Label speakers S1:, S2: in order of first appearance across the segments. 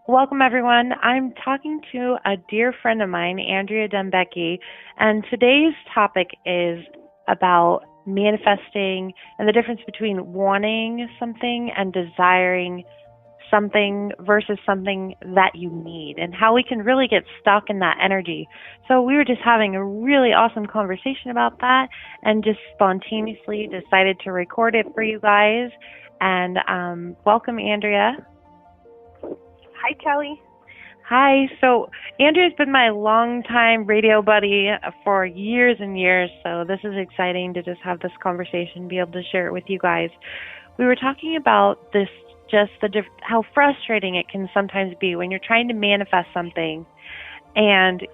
S1: Welcome, everyone. I'm talking to a dear friend of mine, Andrea Dombecki, and today's topic is about manifesting and the difference between wanting something and desiring something versus something that you need, and how we can really get stuck in that energy. So we were just having a really awesome conversation about that and just spontaneously decided to record it for you guys. And welcome, Andrea.
S2: Hi, Kelly.
S1: Hi. So Andrea's been my longtime radio buddy for years and years. So this is exciting to just have this conversation, be able to share it with you guys. We were talking about this, just how frustrating it can sometimes be when you're trying to manifest something and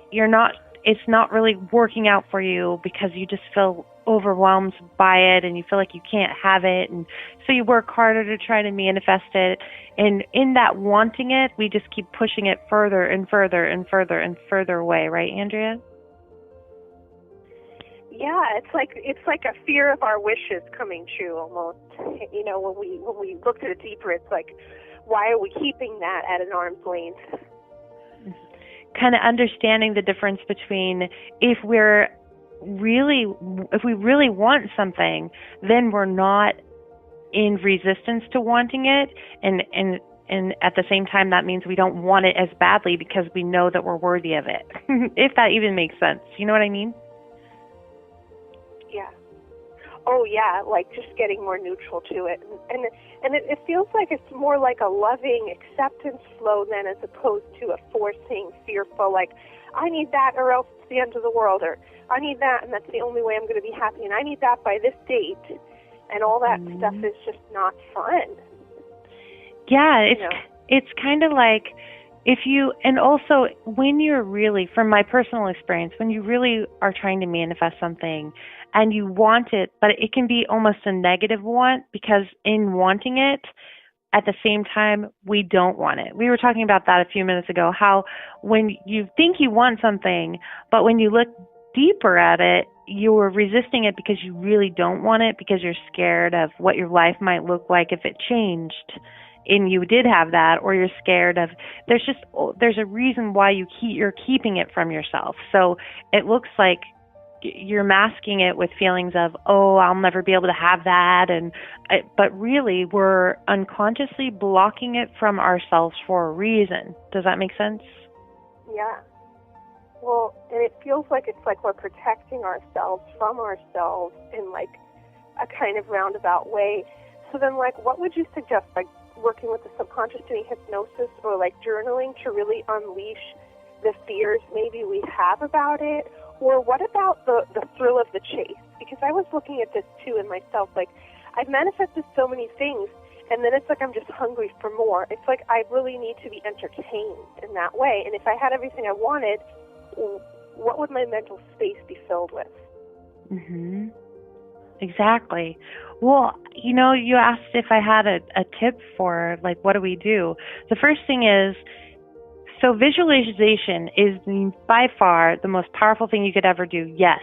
S1: it's not really working out for you because you just feel overwhelmed by it and you feel like you can't have it, and so you work harder to try to manifest it, and in that wanting it, we just keep pushing it further and further and further and further away, right, Andrea?
S2: Yeah, it's like a fear of our wishes coming true almost. You know, when we looked at it deeper, it's like, why are we keeping that at an arm's length?
S1: Kind of understanding the difference between if we really want something, then we're not in resistance to wanting it, and at the same time that means we don't want it as badly because we know that we're worthy of it. If that even makes sense. You know what I mean?
S2: Yeah. Oh yeah, like just getting more neutral to it, and it feels like it's more like a loving acceptance flow then, as opposed to a forcing, fearful, like I need that or else it's the end of the world, or I need that and that's the only way I'm going to be happy, and I need that by this date, and all that stuff is just not fun.
S1: Yeah, it's kind of like and also when you're really, from my personal experience, when you really are trying to manifest something and you want it, but it can be almost a negative want, because in wanting it, at the same time, we don't want it. We were talking about that a few minutes ago, how when you think you want something, but when you look deeper at it, you're resisting it because you really don't want it, because you're scared of what your life might look like if it changed and you did have that, or you're scared of, there's a reason why you're keeping it from yourself. So it looks like you're masking it with feelings of, oh, I'll never be able to have that, but really we're unconsciously blocking it from ourselves for a reason. Does that make sense?
S2: Yeah. Well, and it feels like it's like we're protecting ourselves from ourselves in like a kind of roundabout way. So then, like, what would you suggest, like working with the subconscious, doing hypnosis or like journaling to really unleash the fears maybe we have about it? Or what about the thrill of the chase? Because I was looking at this too in myself, like I've manifested so many things, and then it's like I'm just hungry for more. It's like I really need to be entertained in that way. And if I had everything I wanted, what would my mental space be filled with?
S1: Mhm. Exactly. Well, you asked if I had a tip for, like, what do we do? The first thing is, so visualization is by far the most powerful thing you could ever do. Yes,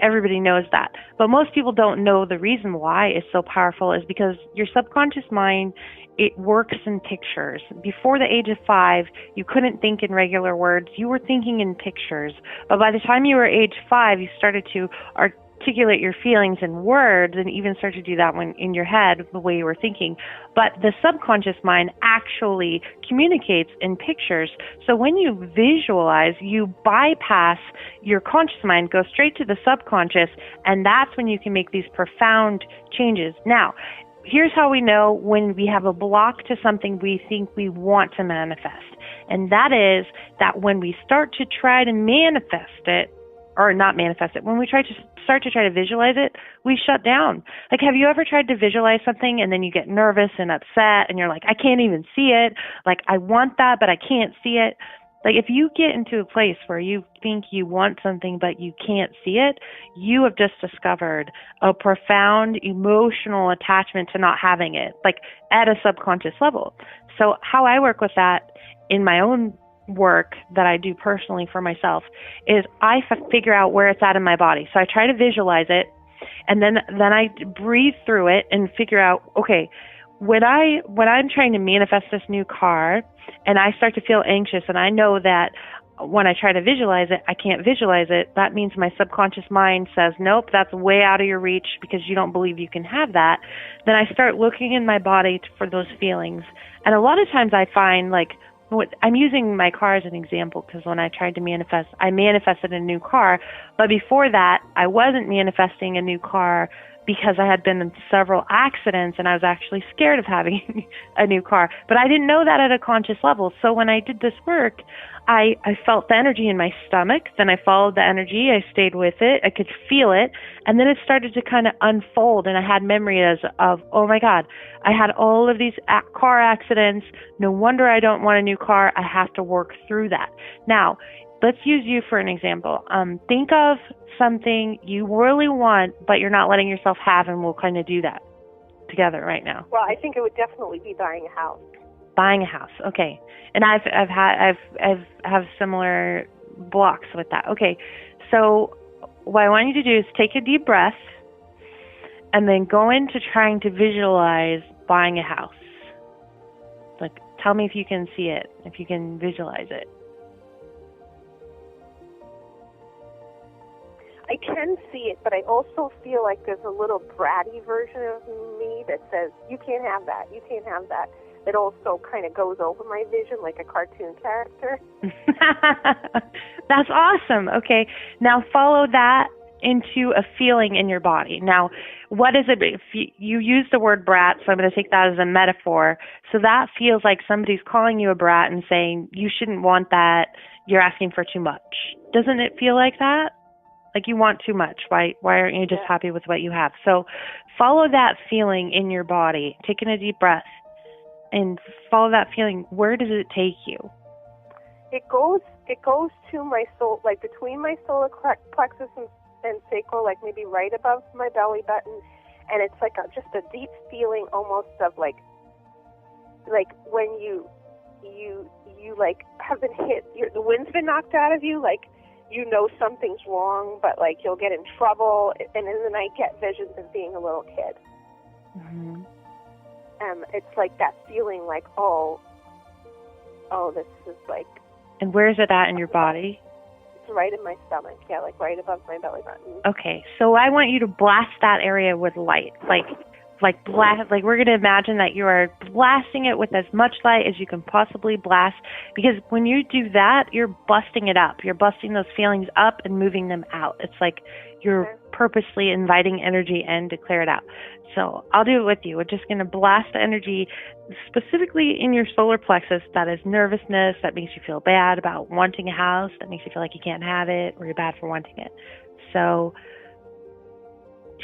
S1: everybody knows that. But most people don't know the reason why it's so powerful is because your subconscious mind, it works in pictures. Before the age of 5, you couldn't think in regular words. You were thinking in pictures. But by the time you were age 5, you started to articulate your feelings in words, and even start to do that when in your head, the way you were thinking. But the subconscious mind actually communicates in pictures. So when you visualize, you bypass your conscious mind, go straight to the subconscious, and that's when you can make these profound changes. Now, here's how we know when we have a block to something we think we want to manifest. And that is that when we start to try to manifest it, or not manifest it, when we try to visualize it, we shut down. Like, have you ever tried to visualize something and then you get nervous and upset and you're like, I can't even see it. Like, I want that, but I can't see it. Like, if you get into a place where you think you want something but you can't see it, you have just discovered a profound emotional attachment to not having it, like at a subconscious level. So how I work with that in my own work that I do personally for myself is I figure out where it's at in my body. So I try to visualize it, and then I breathe through it and figure out, okay, when I'm trying to manifest this new car and I start to feel anxious and I know that when I try to visualize it, I can't visualize it, that means my subconscious mind says, nope, that's way out of your reach because you don't believe you can have that. Then I start looking in my body for those feelings. And a lot of times I find, like, I'm using my car as an example because when I tried to manifest, I manifested a new car. But before that, I wasn't manifesting a new car because I had been in several accidents and I was actually scared of having a new car. But I didn't know that at a conscious level. So when I did this work, I felt the energy in my stomach. Then I followed the energy. I stayed with it. I could feel it. And then it started to kind of unfold. And I had memories of, oh my God, I had all of these car accidents. No wonder I don't want a new car. I have to work through that. Now, let's use you for an example. Think of something you really want, but you're not letting yourself have, and we'll kind of do that together right now.
S2: Well, I think it would definitely be buying a house.
S1: Buying a house, okay. And I've have similar blocks with that. Okay, so what I want you to do is take a deep breath, and then go into trying to visualize buying a house. Like, tell me if you can see it, if you can visualize it.
S2: I can see it, but I also feel like there's a little bratty version of me that says, you can't have that, you can't have that. It also kind of goes over my vision like a cartoon character.
S1: That's awesome. Okay, now follow that into a feeling in your body. Now, what is it? If you use the word brat, so I'm going to take that as a metaphor. So that feels like somebody's calling you a brat and saying, you shouldn't want that, you're asking for too much. Doesn't it feel like that? Like you want too much. Why aren't you just happy with what you have? So follow that feeling in your body, taking a deep breath, and follow that feeling. Where does it take you?
S2: It goes to my soul, like between my solar plexus and sacral, like maybe right above my belly button, and it's like just a deep feeling, almost of like when you like have been hit, the wind's been knocked out of you, like you know something's wrong, but like you'll get in trouble, and then I get visions of being a little kid.
S1: Mm-hmm.
S2: It's like that feeling, like oh, this is like.
S1: And where is it at in your body?
S2: It's right in my stomach, yeah, like right above my belly button.
S1: Okay, so I want you to blast that area with light, like blast. Like we're going to imagine that you are blasting it with as much light as you can possibly blast, because when you do that, you're busting it up. You're busting those feelings up and moving them out. It's like you're purposely inviting energy in to clear it out. So I'll do it with you. We're just going to blast the energy specifically in your solar plexus. That is nervousness, that makes you feel bad about wanting a house, that makes you feel like you can't have it, or you're bad for wanting it. So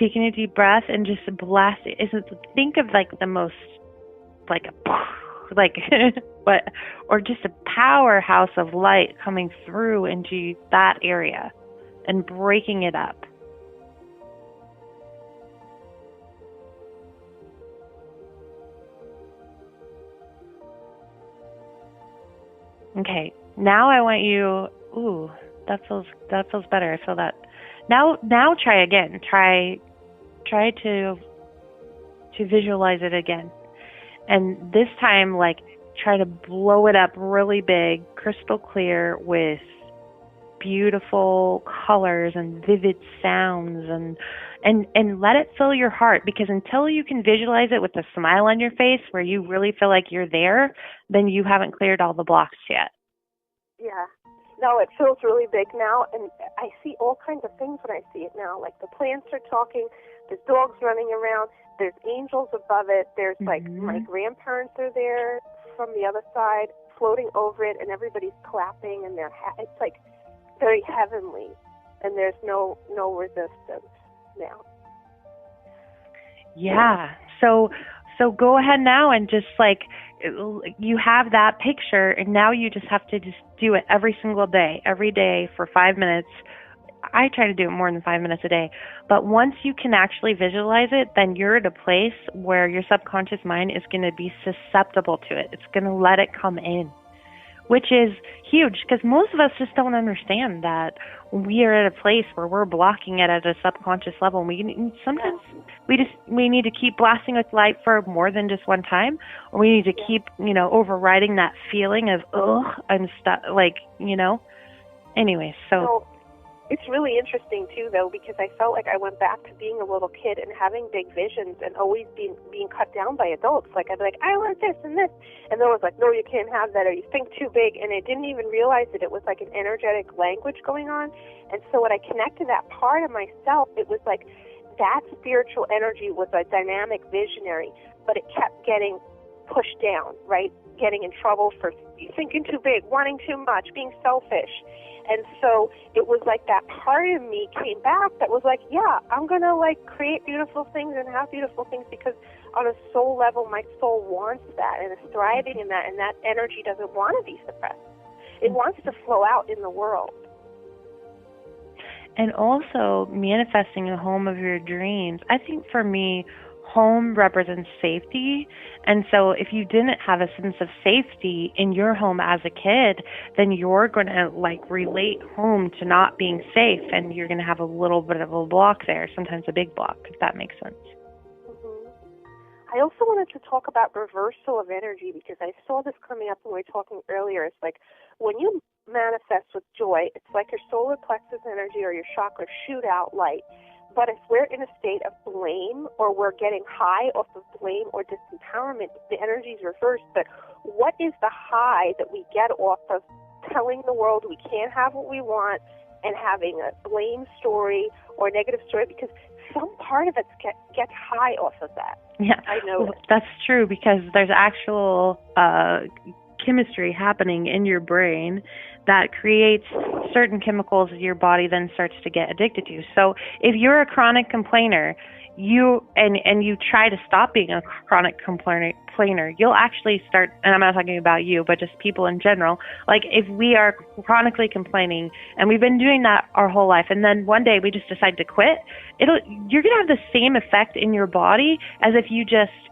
S1: taking a deep breath and just blast it. Think of like the most, like a, like, but, or just a powerhouse of light coming through into that area and breaking it up. Okay, now I want you, ooh, that feels better. I feel that. Now try again. Try to visualize it again. And this time, like, try to blow it up really big, crystal clear, with beautiful colors and vivid sounds, and let it fill your heart, because until you can visualize it with a smile on your face where you really feel like you're there, then you haven't cleared all the blocks yet.
S2: Yeah. No, it feels really big now, and I see all kinds of things when I see it now. Like the plants are talking, there's dogs running around, there's angels above it, there's like my grandparents are there from the other side floating over it, and everybody's clapping, and it's like very heavenly, and there's no resistance now.
S1: Yeah. So go ahead now and just like, you have that picture, and now you just have to just do it every single day, every day for 5 minutes. I try to do it more than 5 minutes a day. But once you can actually visualize it, then you're at a place where your subconscious mind is going to be susceptible to it. It's going to let it come in. which is huge because most of us just don't understand that we are at a place where we're blocking it at a subconscious level. Sometimes we need to keep blasting with light for more than just one time, or we need to keep, overriding that feeling of, I'm stuck, anyway, so.
S2: It's really interesting, too, though, because I felt like I went back to being a little kid and having big visions and always being cut down by adults. Like, I'd be like, I want this and this. And then I was like, no, you can't have that, or you think too big. And I didn't even realize that it was like an energetic language going on. And so when I connected that part of myself, it was like that spiritual energy was a dynamic visionary, but it kept getting pushed down, right? Getting in trouble for thinking too big, wanting too much, being selfish. And so it was like that part of me came back that was like, yeah, I'm going to create beautiful things and have beautiful things because on a soul level, my soul wants that and is thriving in that, and that energy doesn't want to be suppressed. It wants to flow out in the world.
S1: And also manifesting a home of your dreams. I think for me, home represents safety. And so if you didn't have a sense of safety in your home as a kid, then you're going to relate home to not being safe, and you're going to have a little bit of a block there, sometimes a big block, if that makes sense.
S2: Mm-hmm. I also wanted to talk about reversal of energy because I saw this coming up when we were talking earlier. It's like when you manifest with joy, it's like your solar plexus energy or your chakras shoot out light. But if we're in a state of blame or we're getting high off of blame or disempowerment, the energy is reversed. But what is the high that we get off of telling the world we can't have what we want and having a blame story or a negative story? Because some part of it gets high off of that.
S1: Yeah,
S2: I know.
S1: Well, that's true because there's actual chemistry happening in your brain that creates certain chemicals that your body then starts to get addicted to. So if you're a chronic complainer, you try to stop being a chronic complainer, you'll actually start, and I'm not talking about you, but just people in general, if we are chronically complaining and we've been doing that our whole life, and then one day we just decide to quit, you're going to have the same effect in your body as if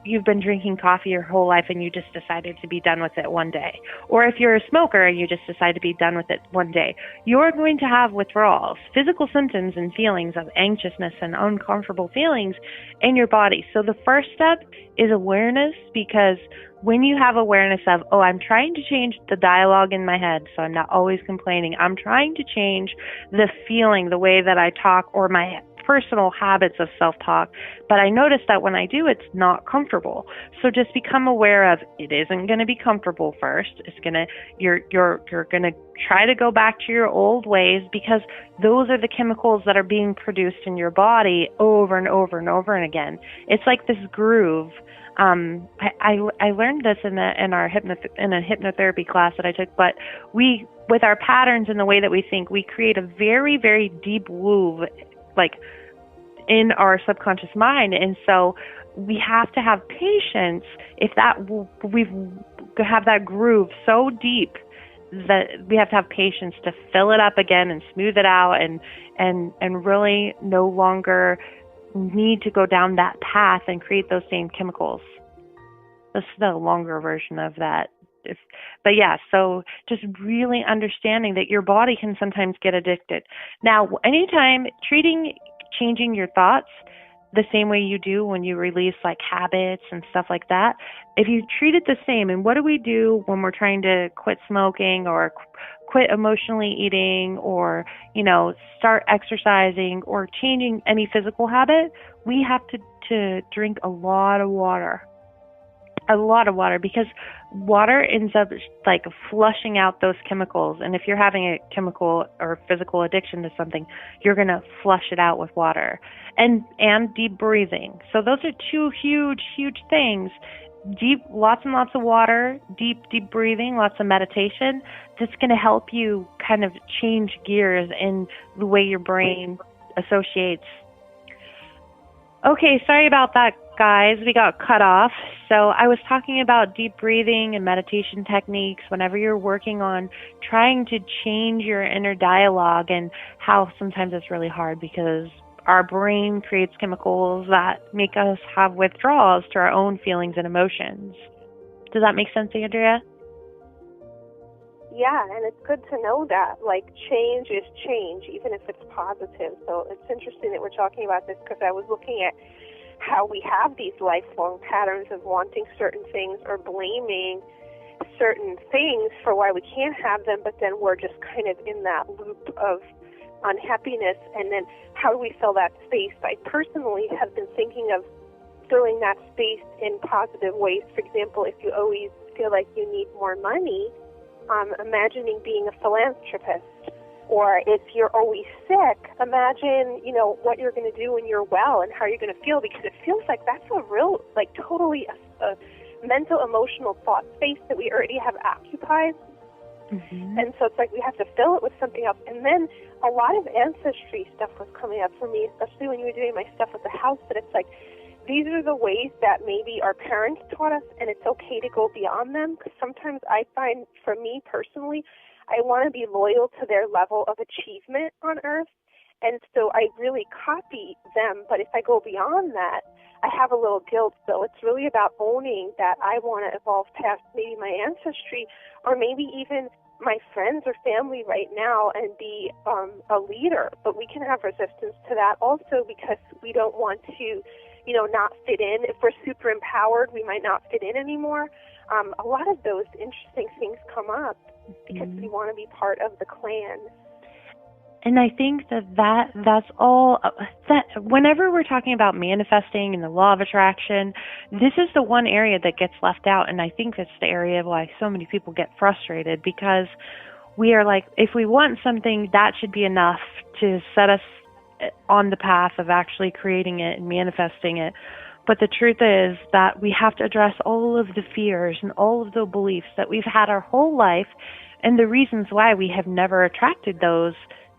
S1: you've been drinking coffee your whole life and you just decided to be done with it one day. Or if you're a smoker and you just decide to be done with it one day, you're going to have withdrawals, physical symptoms and feelings of anxiousness and uncomfortable feelings in your body. So the first step is awareness, because when you have awareness of, I'm trying to change the dialogue in my head, so I'm not always complaining. I'm trying to change the feeling, the way that I talk, or my personal habits of self-talk, but I notice that when I do, it's not comfortable. So just become aware of it isn't going to be comfortable first. You're going to try to go back to your old ways, because those are the chemicals that are being produced in your body over and over and over and again. It's like this groove. I learned this in a hypnotherapy class that I took, but with our patterns and the way that we think, we create a very, very deep groove in our subconscious mind. And so we have to have patience we have that groove so deep that we have to have patience to fill it up again and smooth it out and really no longer need to go down that path and create those same chemicals. This is the longer version of that. So just really understanding that your body can sometimes get addicted. Now, anytime changing your thoughts the same way you do when you release habits and stuff like that, if you treat it the same, and what do we do when we're trying to quit smoking or quit emotionally eating or, start exercising or changing any physical habit, we have to drink a lot of water. A lot of water, because water ends up flushing out those chemicals. And if you're having a chemical or physical addiction to something, you're going to flush it out with water and deep breathing. So those are two huge, huge things. Lots and lots of water, deep breathing, lots of meditation. That's going to help you kind of change gears in the way your brain associates. Okay, sorry about that, guys. We got cut off. So I was talking about deep breathing and meditation techniques whenever you're working on trying to change your inner dialogue, and how sometimes it's really hard because our brain creates chemicals that make us have withdrawals to our own feelings and emotions. Does that make sense, Andrea?
S2: Yeah, and it's good to know that, like, change is change, even if it's positive. So it's interesting that we're talking about this, because I was looking at how we have these lifelong patterns of wanting certain things or blaming certain things for why we can't have them, but then we're just kind of in that loop of unhappiness. And then how do we fill that space? I personally have been thinking of filling that space in positive ways. For example, if you always feel like you need more money, imagining being a philanthropist. Or if you're always sick, imagine, what you're going to do when you're well and how you're going to feel, because it feels like that's a real, like, totally a mental, emotional thought space that we already have occupied.
S1: Mm-hmm.
S2: And so it's like we have to fill it with something else. And then a lot of ancestry stuff was coming up for me, especially when you were doing my stuff with the house, that it's like, these are the ways that maybe our parents taught us, and it's okay to go beyond them. Because sometimes I find, for me personally, I want to be loyal to their level of achievement on Earth. And so I really copy them. But if I go beyond that, I have a little guilt. So it's really about owning that I want to evolve past maybe my ancestry, or maybe even my friends or family right now, and be a leader. But we can have resistance to that also, because we don't want to not fit in. If we're super empowered, we might not fit in anymore. A lot of those interesting things come up because we want to be part of the clan.
S1: And I think that's all, that whenever we're talking about manifesting and the law of attraction, this is the one area that gets left out. And I think that's the area why so many people get frustrated, because we are like, if we want something, that should be enough to set us on the path of actually creating it and manifesting it. But the truth is that we have to address all of the fears and all of the beliefs that we've had our whole life, and the reasons why we have never attracted those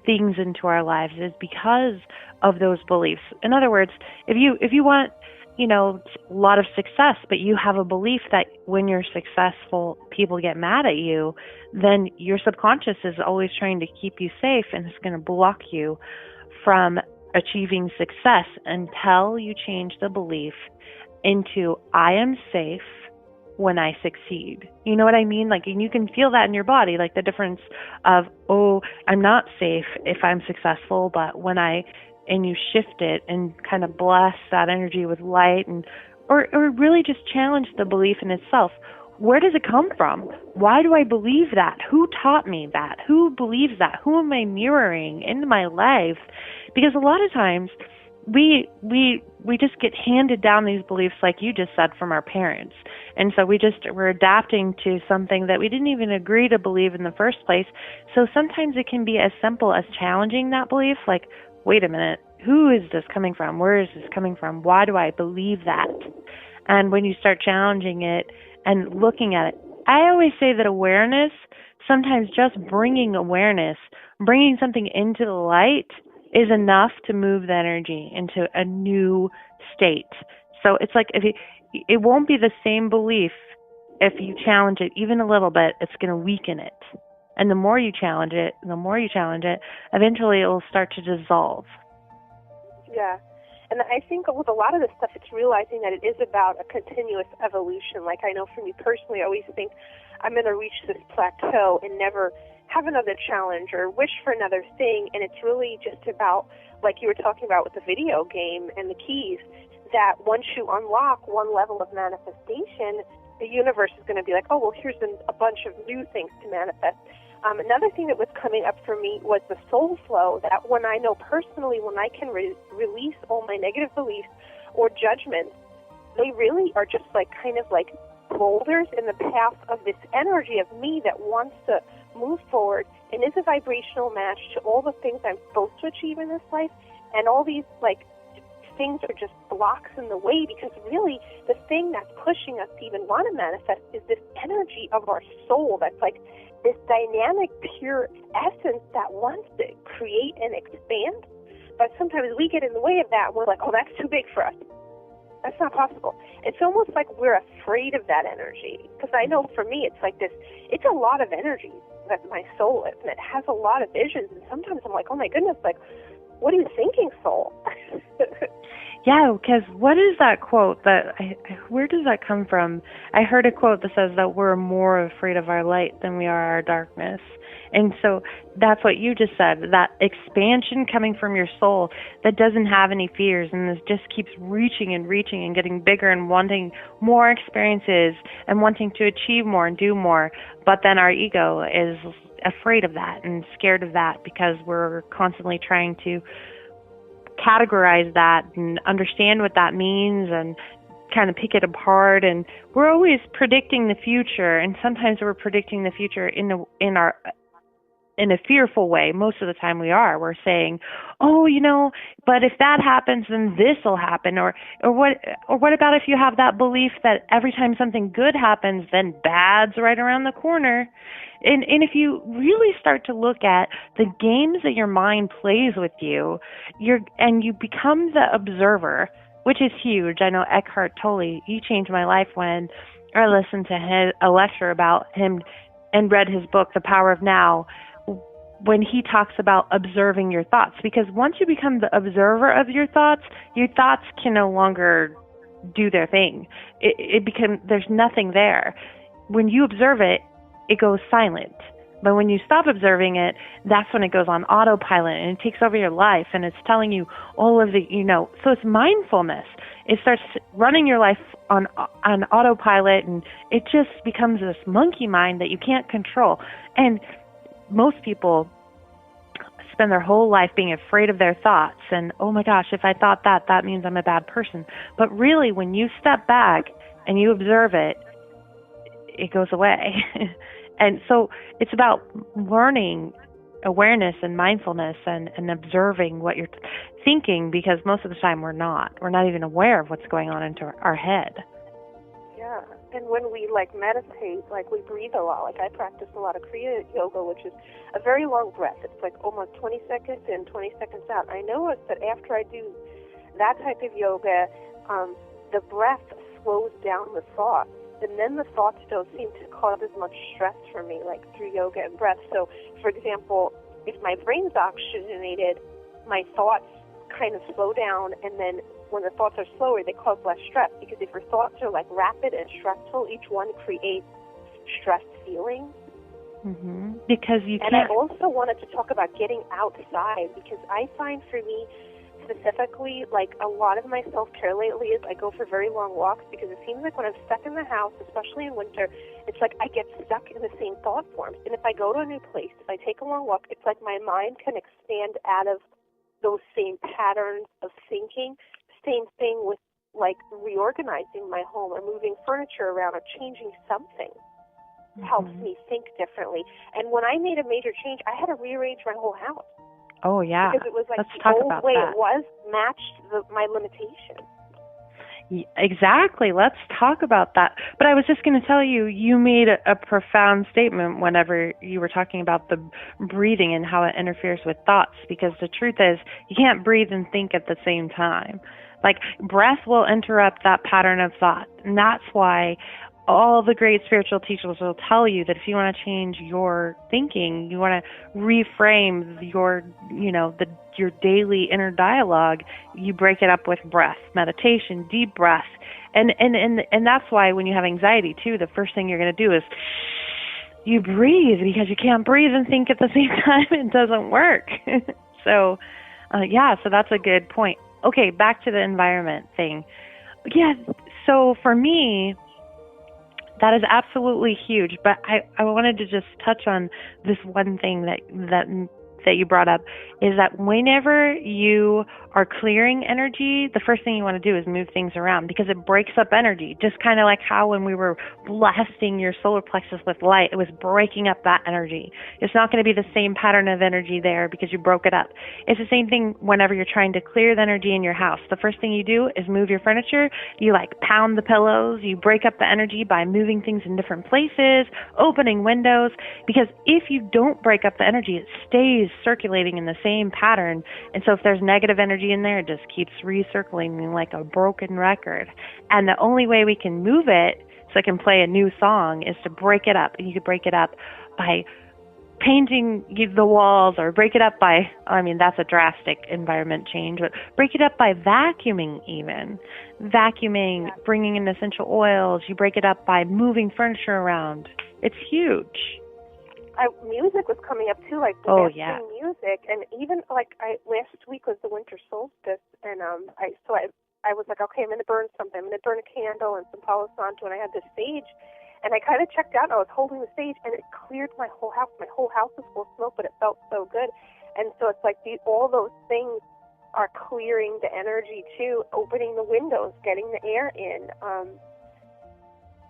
S1: things into our lives is because of those beliefs. In other words, if you want, a lot of success, but you have a belief that when you're successful, people get mad at you, then your subconscious is always trying to keep you safe, and it's going to block you from achieving success until you change the belief into, I am safe when I succeed. You know what I mean? Like, and you can feel that in your body, like the difference of, oh, I'm not safe if I'm successful, but and you shift it and kind of bless that energy with light, and or really just challenge the belief in itself. Where does it come from? Why do I believe that? Who taught me that? Who believes that? Who am I mirroring into my life? Because a lot of times we just get handed down these beliefs, like you just said, from our parents. And so we're adapting to something that we didn't even agree to believe in the first place. So sometimes it can be as simple as challenging that belief, like, wait a minute, who is this coming from? Where is this coming from? Why do I believe that? And when you start challenging it and looking at it, I always say that awareness, sometimes just bringing awareness, bringing something into the light, is enough to move the energy into a new state. So it's like, it won't be the same belief if you challenge it even a little bit. It's going to weaken it. And the more you challenge it, eventually it will start to dissolve.
S2: Yeah. And I think with a lot of this stuff, it's realizing that it is about a continuous evolution. Like, I know for me personally, I always think I'm going to reach this plateau and never have another challenge or wish for another thing. And it's really just about, like you were talking about with the video game and the keys, that once you unlock one level of manifestation, the universe is going to be like, oh, well, here's a bunch of new things to manifest. Another thing that was coming up for me was the soul flow, that when I know personally, when I can release all my negative beliefs or judgments, they really are just like kind of like boulders in the path of this energy of me that wants to move forward and is a vibrational match to all the things I'm supposed to achieve in this life. And all these like things are just blocks in the way, because really the thing that's pushing us to even want to manifest is this energy of our soul that's like this dynamic, pure essence that wants to create and expand. But sometimes we get in the way of that, and we're like, oh, that's too big for us. That's not possible. It's almost like we're afraid of that energy. Because I know for me, it's like this, it's a lot of energy that my soul is, and it has a lot of visions. And sometimes I'm like, oh my goodness, like, what are you thinking, soul?
S1: Yeah, because what is that quote where does that come from? I heard a quote that says that we're more afraid of our light than we are our darkness. And so that's what you just said, that expansion coming from your soul that doesn't have any fears and this just keeps reaching and getting bigger and wanting more experiences and wanting to achieve more and do more. But then our ego is afraid of that and scared of that because we're constantly trying to categorize that and understand what that means and kind of pick it apart. And we're always predicting the future, and sometimes we're predicting the future in a fearful way. Most of the time we're saying, oh, but if that happens, then this will happen. Or what about if you have that belief that every time something good happens, then bad's right around the corner? And if you really start to look at the games that your mind plays with you, you become the observer, which is huge. I know Eckhart Tolle, he changed my life when I listened to a lecture about him and read his book, The Power of Now, when he talks about observing your thoughts. Because once you become the observer of your thoughts can no longer do their thing. There's nothing there. When you observe it, it goes silent. But when you stop observing it, that's when it goes on autopilot and it takes over your life and it's telling you all of the, so it's mindfulness. It starts running your life on autopilot, and it just becomes this monkey mind that you can't control. And most people spend their whole life being afraid of their thoughts and, oh my gosh, if I thought that means I'm a bad person. But really, when you step back and you observe it, it goes away. And so it's about learning awareness and mindfulness and observing what you're thinking, because most of the time we're not even aware of what's going on into our head.
S2: Yeah. And when we meditate, we breathe a lot. I practice a lot of Kriya Yoga, which is a very long breath. It's almost 20 seconds in, 20 seconds out. I notice that after I do that type of yoga, the breath slows down the thoughts. And then the thoughts don't seem to cause as much stress for me, through yoga and breath. So, for example, if my brain's oxygenated, my thoughts kind of slow down, and then when the thoughts are slower, they cause less stress, because if your thoughts are rapid and stressful, each one creates stressed feelings.
S1: Mm-hmm. Because you can't.
S2: And I also wanted to talk about getting outside, because I find for me specifically, a lot of my self-care lately is I go for very long walks, because it seems like when I'm stuck in the house, especially in winter, it's I get stuck in the same thought forms. And if I go to a new place, if I take a long walk, it's my mind can expand out of those same patterns of thinking. Same thing with reorganizing my home or moving furniture around or changing something. Mm-hmm. Helps me think differently. And when I made a major change, I had to rearrange my whole house.
S1: Oh, yeah.
S2: Because it was
S1: Let's
S2: the
S1: talk
S2: old
S1: about
S2: way
S1: that.
S2: it was matched my limitations.
S1: Exactly. Let's talk about that. But I was just going to tell you, you made a profound statement whenever you were talking about the breathing and how it interferes with thoughts, because the truth is you can't breathe and think at the same time. Breath will interrupt that pattern of thought. And that's why all the great spiritual teachers will tell you that if you want to change your thinking, you want to reframe your daily inner dialogue, you break it up with breath, meditation, deep breath. And that's why when you have anxiety too, the first thing you're going to do is you breathe, because you can't breathe and think at the same time. It doesn't work. So that's a good point. Okay, back to the environment thing. Yeah, so for me, that is absolutely huge. But I wanted to just touch on this one thing that you brought up, is that whenever you are clearing energy, the first thing you want to do is move things around, because it breaks up energy. Just kind of like how when we were blasting your solar plexus with light, it was breaking up that energy. It's not going to be the same pattern of energy there because you broke it up. It's the same thing whenever you're trying to clear the energy in your house. The first thing you do is move your furniture. You pound the pillows. You break up the energy by moving things in different places, opening windows, because if you don't break up the energy, it stays circulating in the same pattern. And so if there's negative energy in there, it just keeps recirculating like a broken record. And the only way we can move it so it can play a new song is to break it up. And you can break it up by painting the walls, or break it up by, I mean, that's a drastic environment change, but break it up by vacuuming even. Vacuuming, bringing in essential oils, you break it up by moving furniture around. It's huge.
S2: Music was coming up too, like music, and even like last week was the winter solstice, and I was like, okay, I'm going to burn something. I'm going to burn a candle and some Palo Santo, and I had this sage, and I kind of checked out. And I was holding the sage, and it cleared my whole house. My whole house was full of smoke, but it felt so good. And so it's like all those things are clearing the energy too, opening the windows, getting the air in.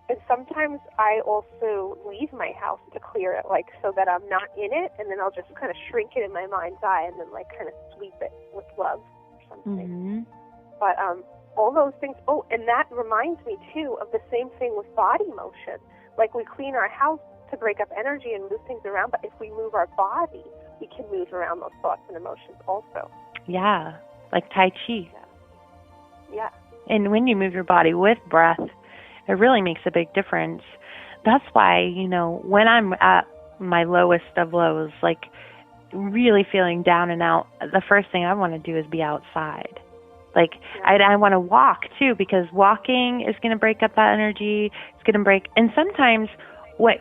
S2: And sometimes I also leave my house to clear it, like so that I'm not in it, and then I'll just kind of shrink it in my mind's eye and then like kind of sweep it with love or something.
S1: Mm-hmm.
S2: But all those things. Oh, and that reminds me too of the same thing with body motion. Like we clean our house to break up energy and move things around, but if we move our body, we can move around those thoughts and emotions also.
S1: Yeah, like Tai Chi.
S2: Yeah.
S1: And when you move your body with breath, it really makes a big difference. That's why, you know, when I'm at my lowest of lows, like really feeling down and out, the first thing I want to do is be outside. Like, I want to walk, too, because walking is going to break up that energy. It's going to break. And sometimes,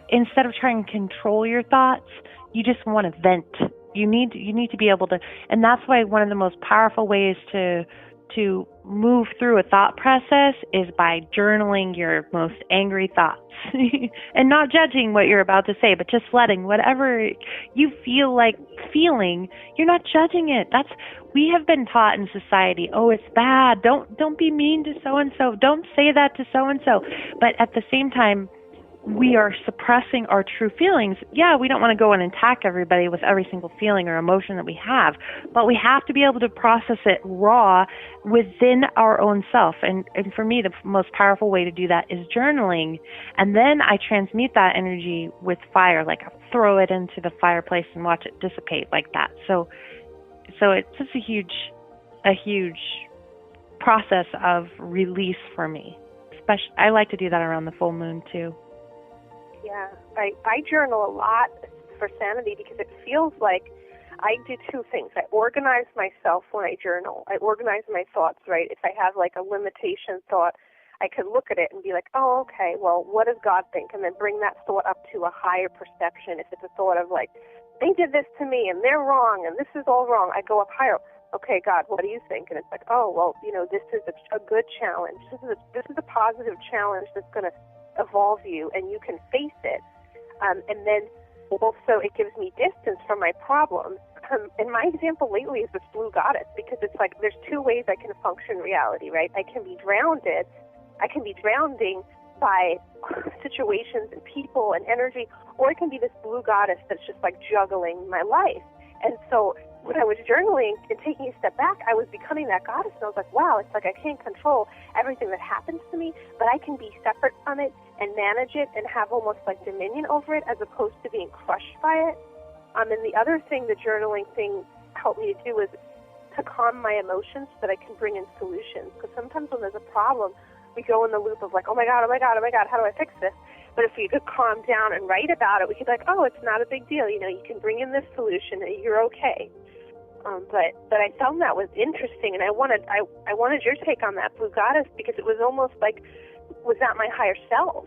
S1: instead of trying to control your thoughts, you just want to vent. You need to be able to. And that's why one of the most powerful ways to move through a thought process is by journaling your most angry thoughts and not judging what you're about to say, but just letting whatever you feel like feeling, you're not judging it. We have been taught in society, oh, it's bad. Don't be mean to so-and-so. Don't say that to so-and-so. But at the same time, we are suppressing our true feelings. Yeah, we don't want to go and attack everybody with every single feeling or emotion that we have, but we have to be able to process it raw within our own self. And for me, the most powerful way to do that is journaling. And then I transmute that energy with fire, like I throw it into the fireplace and watch it dissipate like that. So it's just a huge process of release for me. I like to do that around the full moon too.
S2: Yeah, I journal a lot for sanity because it feels like I do two things. I organize myself when I journal. I organize my thoughts, right? If I have like a limitation thought, I can look at it and be like, oh, okay, well, what does God think? And then bring that thought up to a higher perception. If it's a thought of like, they did this to me and they're wrong and this is all wrong, I go up higher. Okay, God, what do you think? And it's like, oh, well, you know, this is a good challenge. This is a positive challenge that's going to evolve you, and you can face it. And then also it gives me distance from my problems. And my example lately is this blue goddess, because it's like there's two ways I can function in reality, right? I can be drowned. I can be drowning by situations and people and energy, or it can be this blue goddess that's just like juggling my life. And so when I was journaling and taking a step back, I was becoming that goddess, and I was like, wow, it's like I can't control everything that happens to me, but I can be separate from it and manage it and have almost like dominion over it as opposed to being crushed by it. And the other thing the journaling thing helped me to do is to calm my emotions so that I can bring in solutions. Because sometimes when there's a problem, we go in the loop of like, oh my God, how do I fix this? But if we could calm down and write about it, we could be like, oh, it's not a big deal. You know, you can bring in this solution and you're okay. But I found that was interesting, and I wanted your take on that blue goddess, because it was almost like, was that my higher self?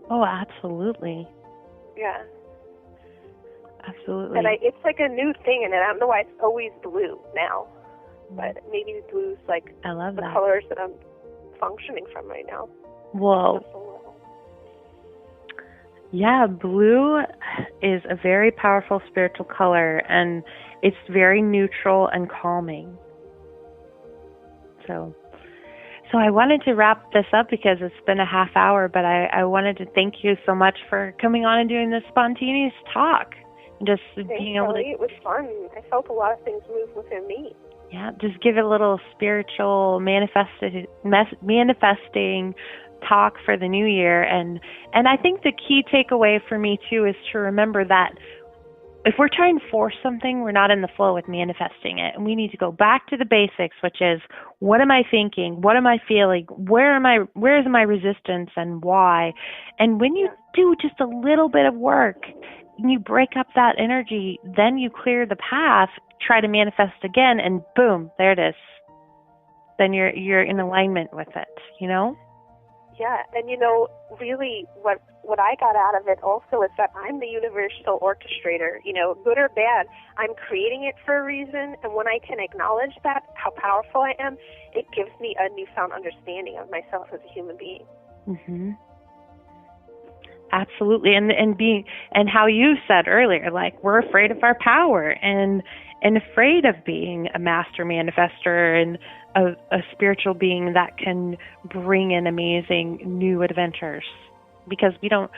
S1: Oh, absolutely.
S2: Yeah.
S1: Absolutely.
S2: And it's like a new thing, and I don't know why it's always blue now, but maybe blue's like
S1: I love
S2: the
S1: that.
S2: colors that I'm functioning from right now.
S1: Well, yeah, blue is a very powerful spiritual color, and it's very neutral and calming. So I wanted to wrap this up because it's been a half hour, but I wanted to thank you so much for coming on and doing this spontaneous talk. And just being able to...
S2: It was fun. I felt a lot of things move within me.
S1: Yeah, just give it a little spiritual manifesting talk for the new year. And I think the key takeaway for me, too, is to remember that if we're trying to force something, we're not in the flow with manifesting it. And we need to go back to the basics, which is, what am I thinking? What am I feeling? Where is my resistance and why? And when you do just a little bit of work, when you break up that energy, then you clear the path, try to manifest again, and boom, there it is. Then you're in alignment with it, you know?
S2: Yeah, and really what I got out of it also is that I'm the universal orchestrator, good or bad. I'm creating it for a reason, and when I can acknowledge that, how powerful I am, it gives me a newfound understanding of myself as a human being.
S1: Mm-hmm. Absolutely, and how you said earlier, like we're afraid of our power and afraid of being a master manifester and a spiritual being that can bring in amazing new adventures, because we don't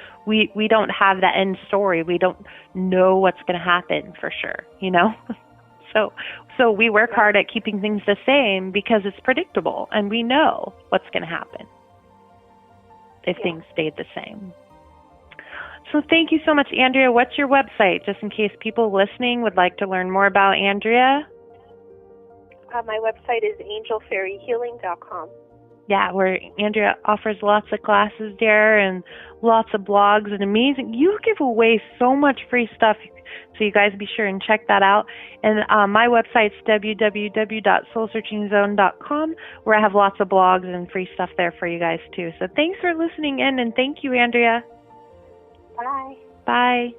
S1: have that end story. We don't know what's going to happen for sure, So we work hard at keeping things the same because it's predictable and we know what's going to happen if things stayed the same. So thank you so much, Andrea. What's your website, just in case people listening would like to learn more about Andrea?
S2: My website is angelfairyhealing.com.
S1: Yeah, where Andrea offers lots of classes there and lots of blogs and amazing. You give away so much free stuff, so you guys be sure and check that out. And my website's www.soulsearchingzone.com, where I have lots of blogs and free stuff there for you guys too. So thanks for listening in, and thank you, Andrea.
S2: Bye.
S1: Bye.